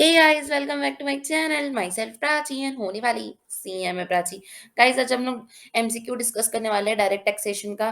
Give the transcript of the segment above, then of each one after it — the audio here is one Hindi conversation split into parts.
Hey guys, welcome back to my channel. Myself Prachi and होने वाली सीएम है प्राची। गाइस, आज हम लोग एमसीक्यू डिस्कस करने वाले हैं डायरेक्ट टैक्सेशन का।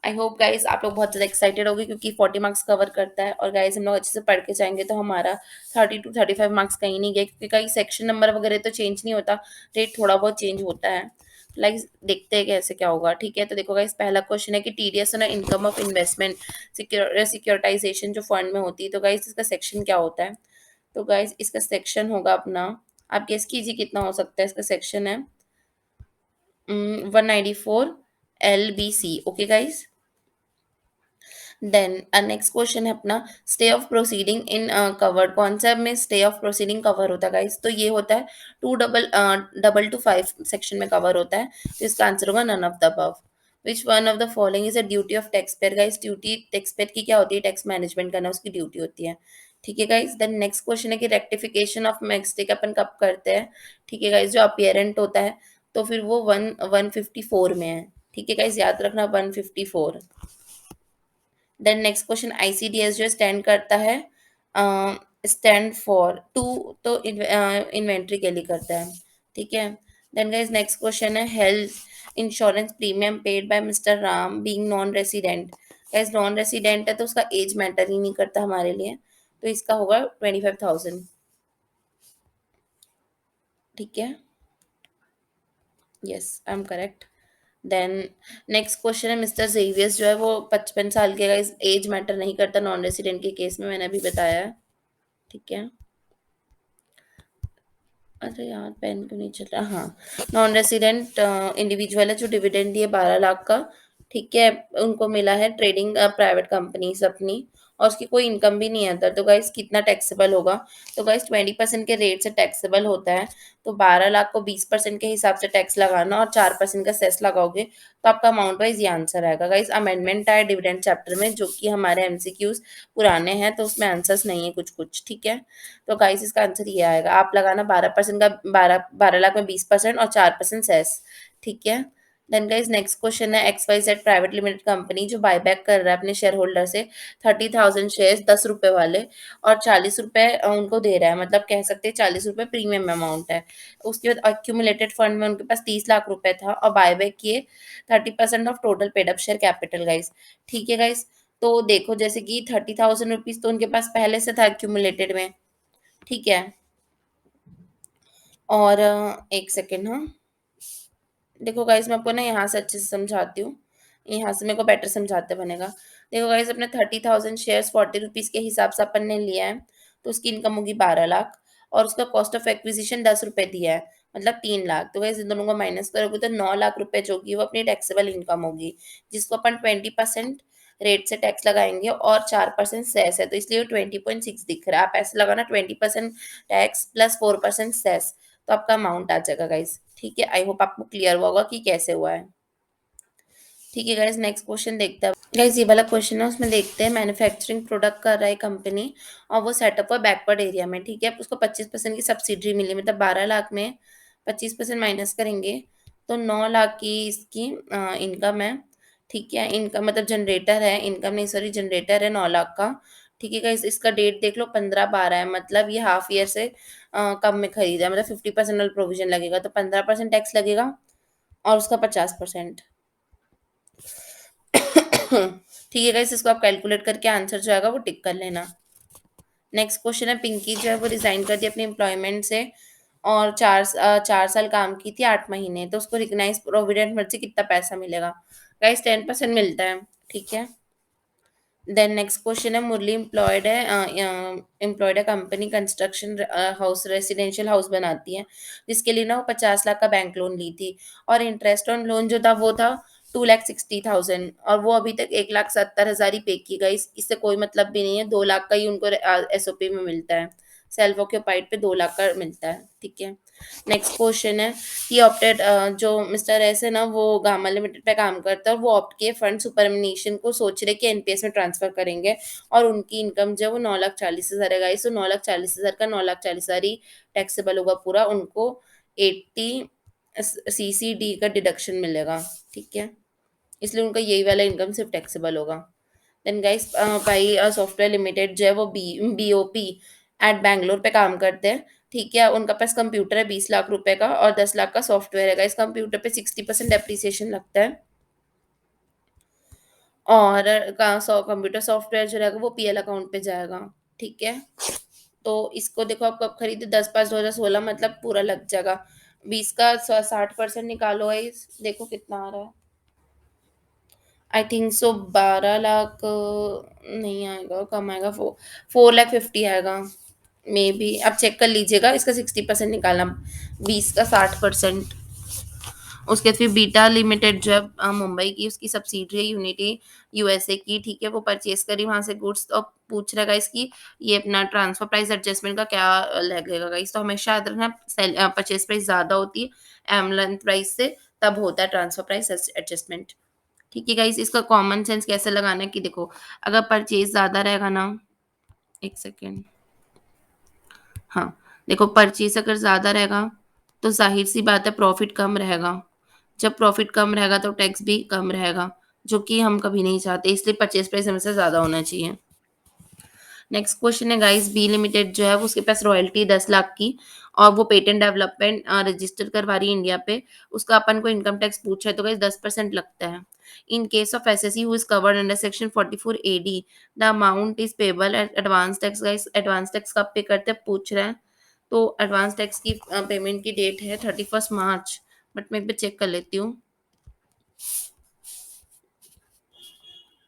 आई होप गाइस आप लोग बहुत ज़्यादा एक्साइटेड होगे क्योंकि 40 मार्क्स कवर करता है। और गाइस हम लोग अच्छे से पढ़ के जाएंगे तो हमारा 30 to 35 मार्क्स कहीं नहीं गए, क्योंकि कई सेक्शन नंबर वगैरह तो चेंज नहीं होता, रेट थोड़ा बहुत चेंज होता है। लाइक देखते हैं कैसे क्या होगा। ठीक है, तो देखो गाइस, पहला क्वेश्चन है कि TDS on income of investment securitisation जो फंड में होती है, तो गाइस इसका सेक्शन क्या होता है। तो गाइस इसका सेक्शन होगा अपना, आप गेस कीजिए कितना हो सकता है। इसका सेक्शन है 194 LBC। Okay guys, then next question है अपना stay of proceeding in covered. कौन सा में स्टे ऑफ प्रोसीडिंग कवर होता है गाइस, तो ये होता है 2 डबल टू 5 सेक्शन में कवर होता है। तो इसका आंसर होगा none of the above. Which one of the following is a duty of tax payer. Guys duty tax payer की क्या होती है, टैक्स मैनेजमेंट करना उसकी ड्यूटी होती है। ठीक है गाइस, देन नेक्स्ट क्वेश्चन है कि रेक्टिफिकेशन ऑफ मिस्टेक अपन कब करते हैं। ठीक है गाइस, जो अपीयरेंट होता है तो फिर वो 154 में है। ठीक है गाइस, याद रखना 154। देन नेक्स्ट क्वेश्चन आईसीडीएस जो स्टैंड करता है, स्टैंड फॉर टू, तो इन्वेंट्री के लिए करता है। ठीक है, देन गाइस नेक्स्ट क्वेश्चन है health insurance premium paid by mister Ram being non resident. Guys non resident है तो उसका एज मैटर ही नहीं करता हमारे लिए, तो इसका होगा 25,000। ठीक है, yes I am correct. Then next question है मिस्टर जेवियस जो है वो 55 साल के। गाइस एज मैटर नहीं करता नॉन रेसिडेंट के केस में, मैंने अभी बताया है। ठीक है, अरे यार पेन क्यों नहीं चल रहा। हाँ, नॉन रेसिडेंट इंडिविजुअल है जो डिविडेंड दिए 12 लाख का। ठीक है, उनको मिला है ट्रेडिंग प्राइवेट कंपनीज अपनी, और उसकी कोई इनकम भी नहीं है अंदर। तो गाइस कितना टैक्सेबल होगा, तो गाइस 20% के रेट से टैक्सेबल होता है। तो 12 लाख को 20% के हिसाब से टैक्स लगाना और 4% का सेस लगाओगे तो आपका अमाउंट वाइज ये आंसर आएगा। गाइस अमेंडमेंट आया डिविडेंड चैप्टर में, जो कि हमारे एमसीक्यूज पुराने हैं तो उसमें आंसर्स नहीं है कुछ कुछ। ठीक है, तो गाइस इसका आंसर ये आएगा। आप लगाना 12% का, 12 लाख में 20% और 4% सेस। ठीक है, देन गाइस नेक्स्ट क्वेश्चन है XYZ प्राइवेट लिमिटेड कंपनी जो बायबैक कर रहा है अपने शेयर होल्डर से 30,000 शेयर 10 रुपए वाले, और 40 रुपए उनको दे रहा है, मतलब कह सकते हैं 40 रुपए प्रीमियम अमाउंट है। उसके बाद अक्यूमुलेटेड फंड में उनके पास 30 लाख रुपए था और बायबैक किए 30% of total paid up share capital. Guys ठीक है गाइस, तो देखो जैसे कि 30,000 रुपीज तो उनके पास पहले से था एक्यूमुलेटेड में। ठीक है, और एक सेकेंड। हाँ, देखो गाइस मैं आपको ना यहाँ से अच्छे से समझाती हूँ, यहाँ से मेरे को बेटर समझाते बनेगा। देखो गाइस, अपने 30,000 शेयर्स 40 रुपीज़ के हिसाब से अपन ने लिया है, तो उसकी इनकम होगी 12 लाख, और उसका कॉस्ट ऑफ एक्विजिशन 10 रुपए दिया है, मतलब 3 लाख। तो गाइस इन दोनों को माइनस करोगे तो 9 लाख रुपए जो होगी वो अपनी टैक्सेबल इनकम होगी, जिसको अपन 20% रेट से टैक्स लगाएंगे और 4% सेस है, तो इसलिए वो 20.6 दिख रहा है। आप ऐसे लगाना 20% टैक्स प्लस 4% सेस, तो आपका अमाउंट आ जाएगा गाइस। ठीक है, आई होप आपको क्लियर हुआ होगा कि कैसे हुआ है। ठीक है गाइस, नेक्स्ट क्वेश्चन देखते हैं गाइस। ये वाला क्वेश्चन है, उसमें देखते हैं मैन्युफैक्चरिंग प्रोडक्ट कर रहा है कंपनी और वो सेटअप है बैकवर्ड एरिया में। ठीक है, उसको 25% की सब्सिडी मिली, मतलब 12 लाख में 25% माइनस करेंगे तो 9 लाख की इसकी इनकम है। ठीक है, इनकम मतलब जनरेटर है, इनकम नहीं सॉरी, जनरेटर है 9 लाख का। ठीक है गाइस, इसका डेट देख लो 15/12 है, मतलब ये हाफ ईयर से कम में खरीदा है, मतलब 50% प्रोविजन लगेगा, तो 15% टैक्स लगेगा और उसका 50%। ठीक है गाइस, इसको आप कैलकुलेट करके आंसर जो आएगा वो टिक कर लेना। नेक्स्ट क्वेश्चन है पिंकी जो है वो रिजाइन कर दी अपने एम्प्लॉयमेंट से और 4 साल काम की थी 8 महीने, तो उसको रिकग्नाइज प्रोविडेंट फंड से कितना पैसा मिलेगा। गाइस 10% मिलता है। ठीक है, देन नेक्स्ट क्वेश्चन है मुरली एम्प्लॉयड है company construction house residential house बनाती है, जिसके लिए ना वो 50 लाख का बैंक लोन ली थी, और इंटरेस्ट ऑन लोन जो था वो था 2,60,000, और वो अभी तक 1,70,000 ही पे की गई। इससे कोई मतलब भी नहीं है, 2 लाख का ही उनको एसओपी में मिलता है। सेल्फ ऑक्यूपाइड पे 2 लाख का मिलता है। ठीक है, नेक्स्ट क्वेश्चन है कि ऑप्टेड जो मिस्टर एस है ना वो गामा लिमिटेड पे काम करता है, और वो ऑप्ट किए फंड सुपरमिनेशन को सोच रहे कि एनपीएस में ट्रांसफर करेंगे, और उनकी इनकम जो है वो 9,40,000 है गाइस। तो 9,40,000 का 9,40,000 ही टैक्सेबल होगा पूरा, उनको 80 सीसीडी का डिडक्शन मिलेगा। ठीक है, इसलिए उनका यही वाला इनकम सिर्फ टैक्सेबल होगा। देन गाइस भाई सॉफ्टवेयर लिमिटेड जो है वो बीओपी एट बैंगलोर पे काम करते हैं, ठीक है? उनका पास कंप्यूटर है 20 लाख रुपए का और 10 लाख का सॉफ्टवेयर है गाइस। कंप्यूटर पे 60% डेप्रिसिएशन लगता है और का सॉ कंप्यूटर सॉफ्टवेयर जो रहेगा वो पीएल अकाउंट पे जाएगा, ठीक है? तो इसको देखो आप कब खरीदे 10/5/2016 मतलब पूरा लग जाएगा। 20 का 60% निकालो गाइस, देखो कितना आ रहा है। आई थिंक सो 12 लाख नहीं आएगा, कम आएगा, 4 लाख 50 आएगा मे बी। आप चेक कर लीजिएगा, इसका 60% निकालना, 20 का 60%। उसके बाद फिर बीटा लिमिटेड जो है मुंबई की, उसकी सब्सिडरी है यूनिटी यूएसए की, ठीक है? वो परचेज करी वहां से गुड्स। तो अब पूछ रहा है इसकी ये अपना ट्रांसफर प्राइस एडजस्टमेंट का क्या लगेगा गाइस। तो हमेशा याद रखना परचेज प्राइस ज्यादा होती है एमलन प्राइस से, तब होता है ट्रांसफर प्राइस एडजस्टमेंट, ठीक है गाइस? इसका कॉमन सेंस कैसे लगाना है कि देखो, अगर परचेज ज्यादा रहेगा ना, एक सेकेंड, हाँ, देखो परचेज अगर ज़्यादा रहेगा, तो ज़ाहिर-सी बात है प्रॉफ़िट कम रहेगा। जब प्रॉफ़िट कम रहेगा तो टैक्स भी कम रहेगा, जो कि हम कभी नहीं चाहते, इसलिए परचेज़ प्राइस हमेशा ज़्यादा होना चाहिए। नेक्स्ट क्वेश्चन है गाइस, बी लिमिटेड जो है वो उसके पास रॉयल्टी 10 लाख की और वो पेटेंट डेवलपमेंट रजिस्टर करवा रही है इंडिया पे। उसका अपन को इनकम टैक्स पूछा है तो गाइस 10% लगता है। In case of assessee who is covered under section 44 AD the amount is payable at advance tax. Guys advance tax कब पे करते हैं पूछ रहे हैं, तो एडवांस टैक्स की पेमेंट की डेट है 31 मार्च, बट मैं एक बार चेक कर लेती हूँ।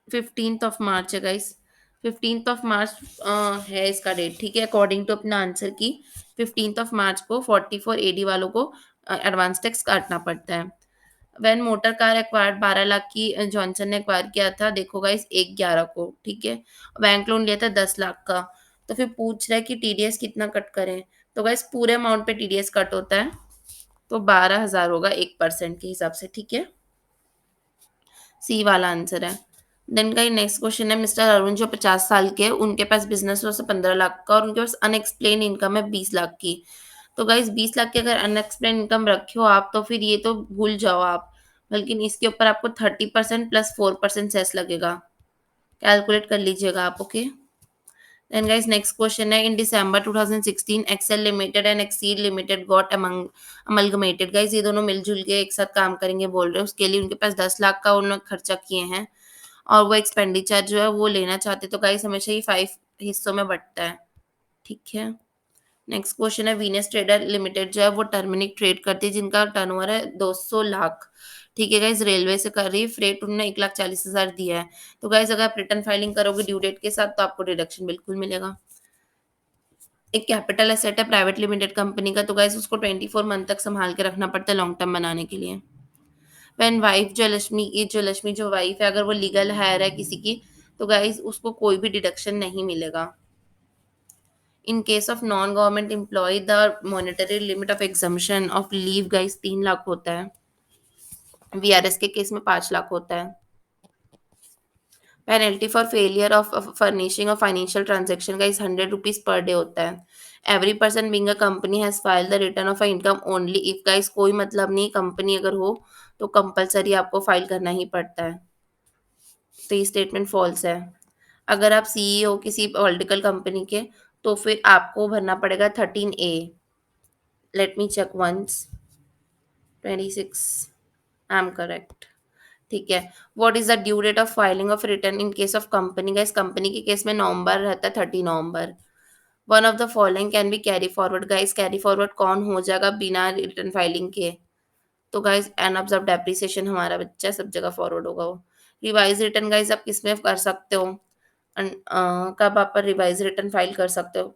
15 मार्च है गाइस, 15 मार्च है इसका डेट, ठीक है? अकॉर्डिंग टू अपना आंसर की 15 मार्च को 44 एडी वालों को एडवांस टैक्स काटना पड़ता है। When motor car acquired 12 lakh की जॉनसन ने एक्वायर किया था, देखो गाइस 1/11 को, ठीक है? बैंक लोन लिया था 10 लाख का। तो फिर पूछ रहा है कि टीडीएस कितना कट करें, तो गाइस पूरे अमाउंट पे टीडीएस कट होता है, तो 12,000 होगा 1% के हिसाब से, ठीक है? सी वाला आंसर है। देन का नेक्स्ट क्वेश्चन है, मिस्टर अरुण जो 50 साल के हैं, उनके पास बिजनेस लॉस है 15 लाख का और उनके पास अनएक्सप्लेन इनकम है 20 लाख की। तो गाइस 20 लाख की अगर अनएक्सप्लेन इनकम रखे हो आप, तो फिर ये तो भूल जाओ आप, बल्कि इसके ऊपर आपको 30% प्लस 4% सेस लगेगा। कैलकुलेट कर लीजिएगा आप, okay? Then guys next question है, in December 2016 Excel limited and exceed limited got amalgamated. Guys ये दोनों मिलजुल के एक साथ काम करेंगे बोल रहे हैं, उसके लिए उनके पास 10 लाख का उन्होंने खर्चा किए हैं और वो एक्सपेंडिचर जो है वो लेना चाहते, तो गाइस हमेशा ये 5 हिस्सों में बंटता है, ठीक है? नेक्स्ट क्वेश्चन है, वीनस ट्रेडर लिमिटेड जो है वो टर्मिनिक ट्रेड करती है, जिनका टर्नओवर है 200 लाख, ठीक है गाइस? रेलवे से कर रही है, फ्रेट उन्होंने 1,40,000 दिया है। तो गाइस अगर आप रिटर्न फाइलिंग करोगे ड्यू डेट के साथ, तो आपको डिडक्शन बिल्कुल मिलेगा। एक कैपिटल एसेट है प्राइवेट लिमिटेड कंपनी का, तो गाइस उसको 24 मंथ तक संभाल के रखना पड़ता है लॉन्ग टर्म बनाने के लिए। व्हेन वाइफ जो लक्ष्मी जो वाइफ है, अगर वो लीगल हायर है किसी की, तो गाइस उसको कोई भी डिडक्शन नहीं मिलेगा। In case of non government employ the monetary limit of exemption of leave guys 3 lakh होता है। वीआरएस के केस में 5 लाख होता है। Penalty for failure of furnishing of financial transaction guys 100 rupees per day होता है। Every person being a company has file the return of income only if. Guys कोई मतलब नहीं, कंपनी अगर हो तो कंपलसरी आपको फाइल करना ही पड़ता है, तो ये स्टेटमेंट फॉल्स है। अगर आप सीईओ किसी पॉलिटिकल कंपनी के, तो फिर आपको भरना पड़ेगा 13A। Let me check once, 26, I am correct, ठीक है? What is the due date of filing of return in case of company? Guys company के केस में नवंबर रहता है, 30 नवंबर। One of the following can be carry forward. Guys carry forward कौन हो जाएगा बिना रिटर्न फाइलिंग के? तो गाइस अनअब्जर्व डेप्रिसिएशन, हमारा बच्चा सब जगह फॉरवर्ड होगा वो। रिवाइज रिटर्न गाइस आप किस में कर सकते हो, कब आप रिवाइज रिटर्न फाइल कर सकते हो?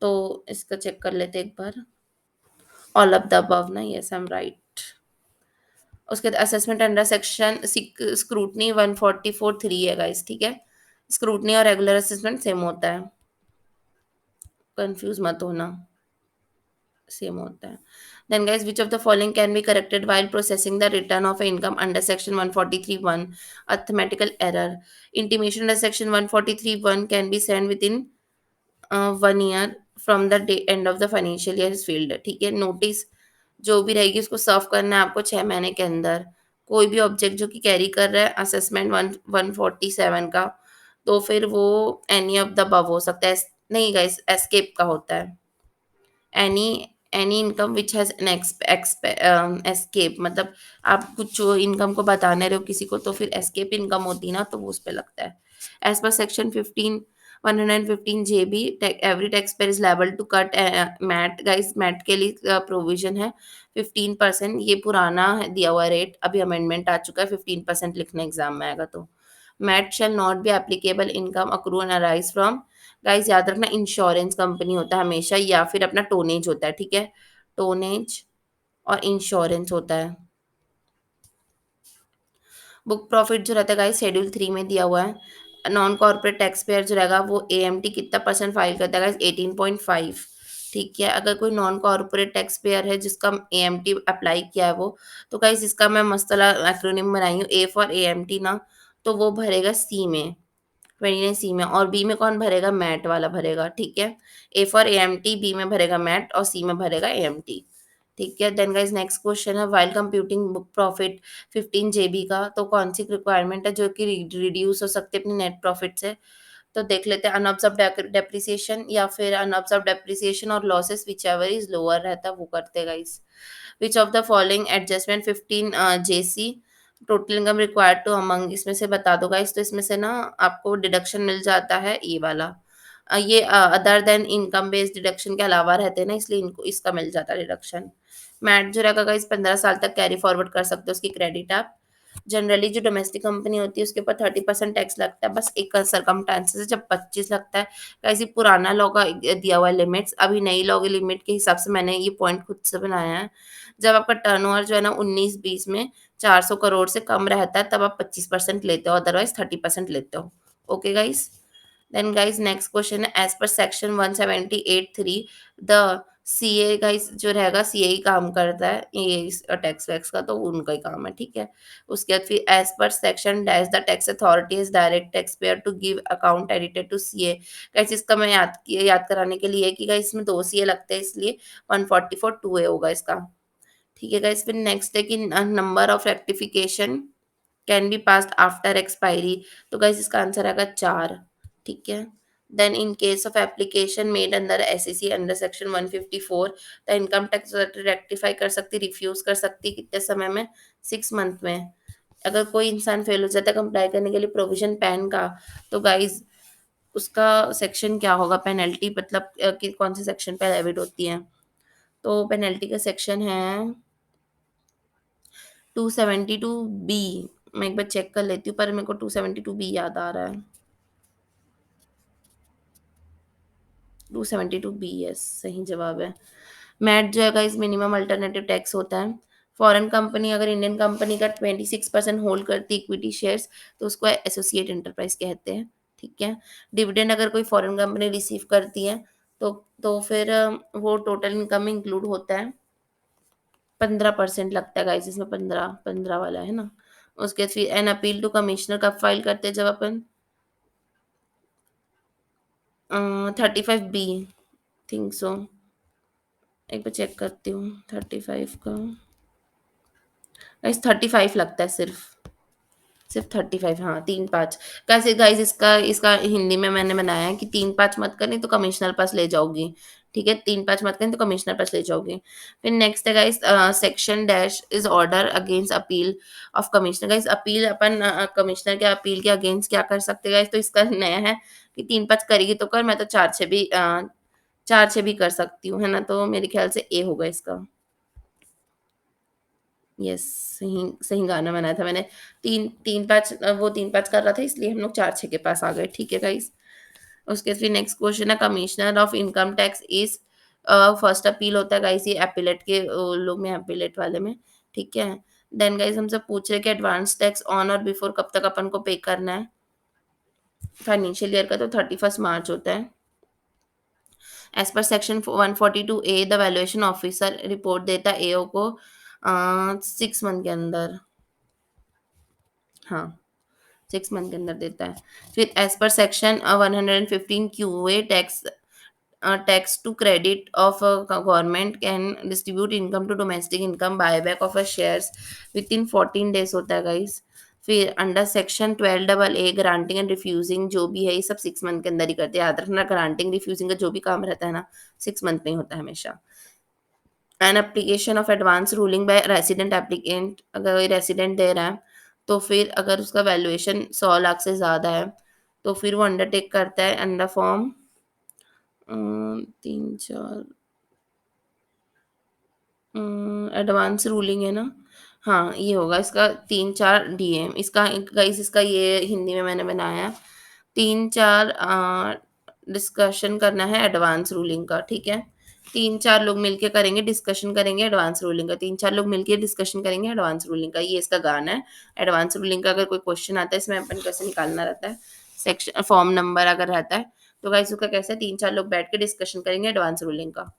तो इसका चेक कर लेते हैं एक बार। ऑल ऑफ द अबव ना, यस आई एम राइट। उसके बाद असेसमेंट अंडर सेक्शन स्क्रूटनी 144(3) है गाइस, ठीक है? स्क्रूटनी और रेगुलर असेसमेंट सेम होता है, कंफ्यूज मत होना, सेम होता है। Then guys which of the following can be corrected while processing the return of income under section 143(1)? Arithmetical error. Intimation under section 143(1) can be send within 1 year from the end of the financial year is field, ठीक है? नोटिस जो भी रहेगी उसको सर्व करना है आपको 6 महीने के अंदर। कोई भी ऑब्जेक्ट जो कि कैरी कर रहा है असेसमेंट 147 का, तो फिर वो एनी ऑफ द अबव हो सकता है। नहीं गाइस, एस्केप का होता है। Any any income which has an escape, मतलब आप कुछ इनकम को बताने रहे हो किसी को, तो फिर एस्केप इनकम होती है ना, तो वो उस पे लगता है। एज पर section 115 JB, every tax payer is liable to cut MAT. Guys, MAT के लिए प्रोविजन है 15%। ये पुराना दिया हुआ रेट, अभी अमेंडमेंट आ चुका है, 15% लिखना एग्जाम में आएगा तो। MAT shall not be applicable income accrue and arise from. Guys याद रखना, इंश्योरेंस कंपनी होता है हमेशा, या फिर अपना टोनेज होता है, ठीक है। टोनेज और इंश्योरेंस होता है। बुक प्रॉफिट जो रहता है गाइस, शेड्यूल 3 में दिया हुआ है। नॉन कॉर्पोरेट टैक्स पेयर जो रहेगा वो एएमटी कितना परसेंट फाइल करता है गाइस, 18.5। ठीक है, अगर कोई नॉन कॉर्पोरेट टैक्स पेयर है जिसका एएमटी अप्लाई किया है वो, तो गाइस इसका मैं मसला एक्रोनिम बनाई हूँ, ए फॉर एएमटी ना, तो वो भरेगा सी में, 29 सी में। और बी में कौन भरेगा, मैट वाला भरेगा, ठीक है। ए फॉर एएमटी, बी में भरेगा मैट और सी में भरेगा एएमटी। ठीक है, देन गाइस नेक्स्ट क्वेश्चन है, व्हाइल कंप्यूटिंग बुक प्रॉफिट 15 जेबी का, तो कौन सी रिक्वायरमेंट है जो कि रिड्यूस हो सकते हैं अपने नेट प्रॉफिट से। तो देख लेते हैं, अनऑब्जर्व डेप्रिसिएशन या फिर अनऑब्जर्व डेप्रिसिएशन और losses whichever is lower रहता है, वो करते हैं guys. Which of the following adjustment 15 JC total income required to among, इसमें से बता दो गाइस। तो इसमें से ना आपको डिडक्शन मिल जाता है ये वाला। ये other than income based deduction के अलावा रहते हैं ना, इसलिए इनको इसका मिल जाता है डिडक्शन। मैट जो रहेगा गाइस 15 साल तक कैरी फॉरवर्ड कर सकते हो उसकी क्रेडिट आप। जनरली जो डोमेस्टिक कंपनी होती है उसके ऊपर 30% टैक्स लगता है, बस एक सरकमस्टांसेस है जब 25 लगता है। कैसी पुराना लॉ का दिया हुआ है लिमिट्स, अभी नई लॉ के लिमिट के हिसाब से मैंने ये पॉइंट खुद से बनाया है। जब आपका टर्नओवर जो है ना 19-20 में 400 करोड़ से कम रहता है, तब आप 25% लेते हो, अदरवाइज 30% लेते हो। Okay guys. Then guys next question है, एज पर सेक्शन 178(3) द सीए, गाइस जो रहेगा सीए ही काम करता है ये टैक्स वैक्स का, तो उनका ही काम है, ठीक है। उसके बाद फिर एज पर section dash the tax authority is direct tax payer to give account audited to CA. Guys इसका मैं याद कराने के लिए कि गाइस इसमें 2 सीए लगते हैं, इसलिए 144 2 ए होगा इसका। ठीक है गाइस, फिर नेक्स्ट है कि number of rectification can be passed after expiry, तो गाइस इसका आंसर आएगा 4। ठीक है। Then in case of application made under SEC under section 154, the income tax rectify कर सकती, रिफ्यूज कर सकती कितने समय में, 6 मंथ में। अगर कोई इंसान फेल हो जाता है कंप्लाई करने के लिए प्रोविजन पैन का, तो गाइज उसका सेक्शन क्या होगा, पेनल्टी मतलब कि कौन से सेक्शन पे लेविट होती है। तो पेनल्टी का सेक्शन है 272 बी। मैं एक बार चेक कर लेती हूँ, पर मेरे को 272 बी याद आ रहा है। 272 बी, यस सही जवाब है। मैट जो है गाइस मिनिमम अल्टरनेटिव टैक्स होता है। फॉरेन कंपनी अगर इंडियन कंपनी का 26% होल्ड करती इक्विटी शेयर्स, तो उसको एसोसिएट एंटरप्राइज कहते हैं। ठीक है। डिविडेंड अगर कोई फॉरेन कंपनी रिसीव करती है, तो फिर वो टोटल इनकम में इंक्लूड होता है। 15% लगता है गाइस इसमें, 15 वाला है ना। उसके बाद फिर एन अपील टू कमिश्नर कब फाइल करते हैं, जब अपन 35 बी, थिंक सो। एक बार चेक करती हूँ 35 का। गाइस 35 लगता है सिर्फ 35, हाँ 3-5। कैसे गाइस, इसका इसका हिंदी में मैंने बनाया है कि 3-5 मत करनी तो कमिश्नर पास ले जाओगी। ठीक है, 3-5 मत करनी तो कमिश्नर पास ले जाओगी। फिर नेक्स्ट है guys, section dash is order against appeal of commissioner. Guys appeal upon commissioner के अपील के अगेंस्ट क्या कर सकते हैं गाइस, तो इसका नया है कि 3-5 करेगी तो कर, मैं तो 4-6 भी कर सकती हूँ, है ना। तो मेरे ख्याल से ए होगा इसका। यस, सही सही गाना बनाया था मैंने। 3-5, वो 3-5 कर रहा था, इसलिए हम लोग 4-6 के पास आ गए। ठीक है गाइस। उसके फिर नेक्स्ट क्वेश्चन है, commissioner of income tax is first appeal होता है गाइस, ये एपिलेट के लोग में, एपिलेट वाले में। ठीक है। देन गाइस हमसे पूछ रहे कि एडवांस टैक्स ऑन और बिफोर कब तक अपन को पे करना है। फाइनेंशियल ईयर का तो 31 मार्च होता है। एज पर section 142 A the valuation officer report देता है एओ को 6 मंथ के अंदर। हाँ, 6 मंथ के अंदर देता है। फिर एज पर section 115 QA tax to credit of government can distribute income to domestic income buy back of a shares within 14 days होता है गाइस। फिर under section 12AA granting and refusing जो भी है ये सब 6 मंथ के अंदर ही करते हैं। याद रखना ग्रांटिंग रिफ्यूजिंग का जो भी काम रहता है ना 6 मंथ में ही होता है हमेशा। An application of advance ruling bye resident applicant अगर कोई रेसिडेंट दे रहा है, तो फिर अगर उसका वैल्यूएशन 100 लाख से ज़्यादा है, तो फिर वो अंडरटेक करता है अंडर फॉर्म 3-4 एडवांस रूलिंग है ना? हाँ, ये होगा इसका 3-4 डीएम इसका गाइस इसका ये हिंदी में मैंने बनाया है। 3-4 डिस्कशन करना है एडवांस रूलिंग का, ठीक है? 3-4 लोग मिलके करेंगे डिस्कशन करेंगे एडवांस रूलिंग का, 3-4 लोग मिलके डिस्कशन करेंगे एडवांस रूलिंग का, ये इसका गाना है। एडवांस रूलिंग का अगर कोई क्वेश्चन आता है इसमें अपन को कैसे निकालना रहता है, सेक्शन फॉर्म नंबर अगर रहता है, तो गाइस उसका कैसे है 3-4 लोग बैठ के डिस्कशन करेंगे एडवांस रूलिंग का।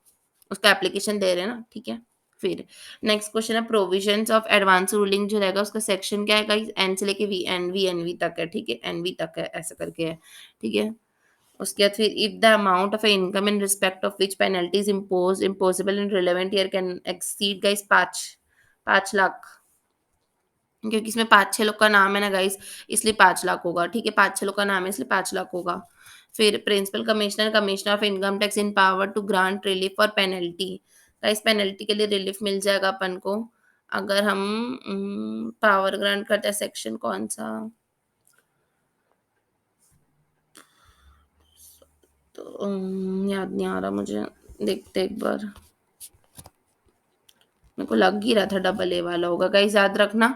उसका एप्लीकेशन दे रहे हैं ना, ठीक है? फिर नेक्स्ट क्वेश्चन है प्रोविजंस ऑफ एडवांस रूलिंग जो रहेगा उसका सेक्शन क्या है गाइस एन से लेके वी एनवी तक है, ठीक है? एनवी तक है ऐसा करके है, ठीक है? उसके बाद फिर if the amount of income in respect of which penalties imposable in relevant year can exceed guys 5 lakh, क्योंकि इसमें 5-6 लोग का नाम है ना गाइस, इसलिए 5 लाख होगा, ठीक है? 5-6 लोग का नाम है इसलिए 5 लाख होगा। फिर principal commissioner commissioner of income tax in power to grant relief for penalty, guys penalty के लिए रिलीफ मिल जाएगा अपन को अगर हम पावर ग्रांट करते हैं। सेक्शन कौन सा? तो याद नहीं आ रहा मुझे, देखते एक बार। मेरे को लग ही रहा था डबल ए वाला होगा। गाइस याद रखना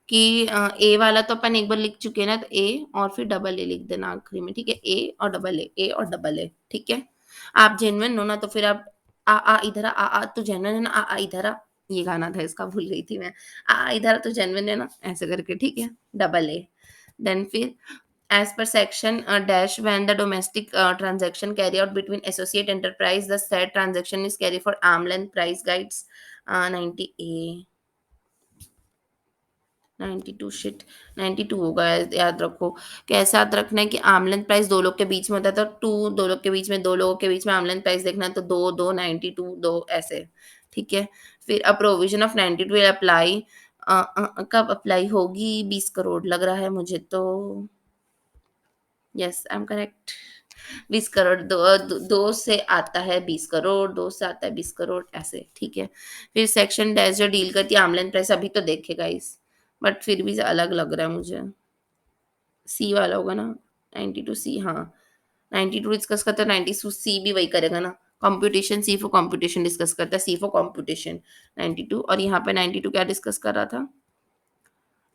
कि ए वाला तो अपन एक बार लिख चुके हैं ना, तो ए और फिर डबल ए लिख देना आखिरी में, ठीक है? ए और डबल ए और डबल ए, ठीक है? आप जेन्युइन हो ना तो फिर आप आ इधर आ तू जेन्युइन है ना, इधर आ, ये गाना था इसका, भूल गई थी मैं। इधर आ तू जेन्युइन है ना, ऐसे करके, ठीक है? Double A. देन फिर as per section dash when the domestic transaction carry out between associate enterprise the said transaction is carry for arm length price guides 90A 92 shit 92 होगा। याद रखो कैसे याद रखना है कि आर्म लेंथ प्राइस दो लोग के बीच में होता है, तो टू दो लोग के बीच में, दो लोगों के बीच में आर्म लेंथ प्राइस देखना है तो दो दो 92 दो ऐसे, ठीक है? फिर a provision of 92 will apply कब अप्लाई होगी? 20 करोड़ लग रहा है मुझे तो। Yes I am correct. 20 crore दो से आता है 20 करोड़, दो से आता है 20 करोड़ ऐसे, ठीक है? फिर सेक्शन डैश जो डील करती है आमलन प्राइस अभी तो देखेगा इस, बट फिर भी अलग लग रहा है मुझे। सी वाला होगा ना? 92 सी, हाँ 92 डिस्कस करता है, 92 सी भी वही करेगा ना। Computation C for computation discuss करता है, सी फॉर कंप्यूटेशन 92। और यहाँ पे 92 क्या डिस्कस कर रहा था?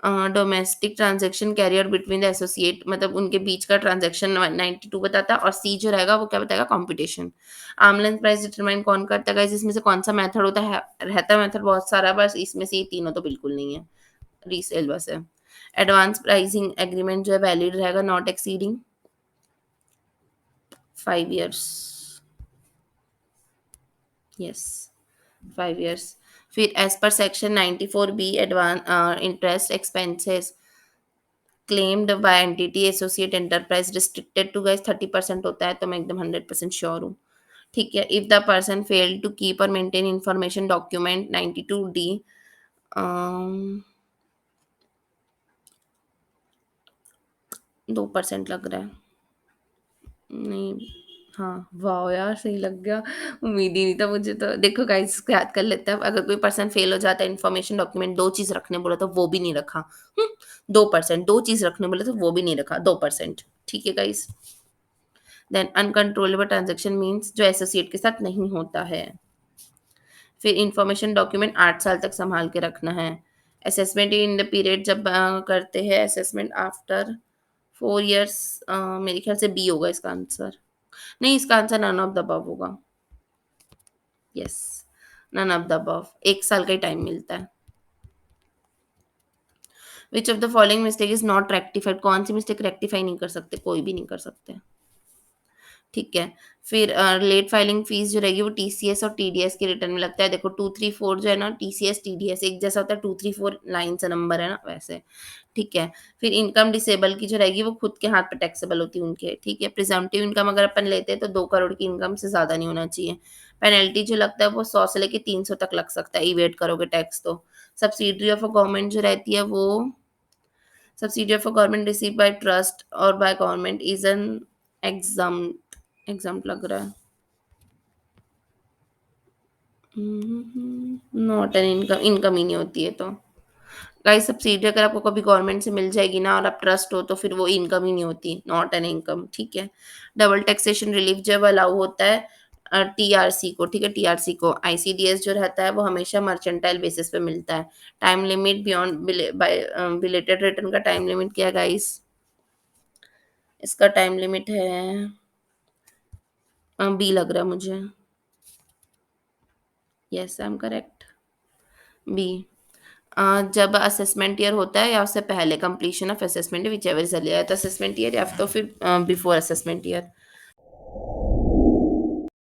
Domestic transaction carry out between the associate, मतलब उनके बीच का ट्रांजैक्शन 92 बताता है, और सी जो रहेगा वो क्या बताएगा? Competition. Arm length price determine कौन करता है गाइस? इसमें से कौन सा मेथड होता है? रहता है मेथड बहुत सारा, बस इसमें से ये तीनों तो बिल्कुल नहीं है। रीसेल बस है। एडवांस प्राइसिंग एग्रीमेंट जो है वैलिड रहेगा not exceeding 5 years. Yes 5 years. फिर एज पर section 94B advance interest expenses claimed by entity associate enterprise restricted to guys 30% होता है, तो मैं एकदम 100% श्योर हूँ, ठीक है? If the person fail to keep और मेंटेन इंफॉर्मेशन डॉक्यूमेंट 92D 2% लग रहा है। नहीं, हाँ वाह यार सही लग गया। उम्मीद ही नहीं था मुझे तो। देखो गाइस इसको याद कर लेते हैं। अगर कोई पर्सन फेल हो जाता है इन्फॉर्मेशन डॉक्यूमेंट, दो चीज रखने बोला तो वो भी नहीं रखा। 2%, दो चीज रखने बोले तो वो भी नहीं रखा, 2%, ठीक है guys? Then uncontrollable transaction means जो एसोसिएट के साथ नहीं होता है। फिर इंफॉर्मेशन डॉक्यूमेंट 8 साल तक संभाल के रखना है। असेसमेंट इन द पीरियड जब करते हैं असेसमेंट आफ्टर 4 इयर्स, मेरे ख्याल से बी होगा इसका आंसर। नहीं, इसका answer none of the above होगा। Yes none of the above, 1 साल का ही टाइम मिलता है। Which of the following mistake is not rectified? कौन सी मिस्टेक रेक्टिफाई नहीं कर सकते? कोई भी नहीं कर सकते, ठीक है? फिर लेट फाइलिंग फीस जो रहेगी वो टीसीएस और टीडीएस के रिटर्न में लगता है। देखो 2-3-4 जो है ना, टीसीएस टीडीएस एक जैसा होता है, 2-3-4 लाइन से नंबर है ना वैसे, ठीक है? फिर इनकम डिसेबल की जो रहेगी वो खुद के हाथ पे टैक्सेबल होती है उनके, ठीक है? प्रिजम्पटिव इनकम अगर अपन लेते हैं तो 2 करोड़ की इनकम से ज्यादा नहीं होना चाहिए। पेनल्टी जो लगता है वो 100 से लेके 300 तक लग सकता है, इवेट करोगे टैक्स तो। सब्सिडरी ऑफ अ गवर्नमेंट जो रहती है वो subsidy of a government receive by trust और by government is an exempt, exempt लग रहा है, नॉट एन इनकम, इनकम ही नहीं होती है तो। गाइस सब्सिडी अगर आपको कभी गवर्नमेंट से मिल जाएगी ना और आप ट्रस्ट हो तो फिर वो इनकम ही नहीं होती, नॉट एन इनकम, ठीक है। डबल टैक्सेशन रिलीफ जब अलाउ होता है टीआरसी को, ठीक है, टीआरसी को, आईसीडीएस जो रहता है वो हमेशा मर्चेंटाइल बेसिस पे मिलता है। Time limit beyond by belated return का टाइम लिमिट क्या है गाइस? इसका टाइम लिमिट है बी लग रहा है मुझे। Yes I am correct, B. जब असेसमेंट ईयर होता है या उससे पहले, completion of assessment whichever is earlier, तो असेसमेंट ईयर या तो फिर बिफोर असेसमेंट ईयर।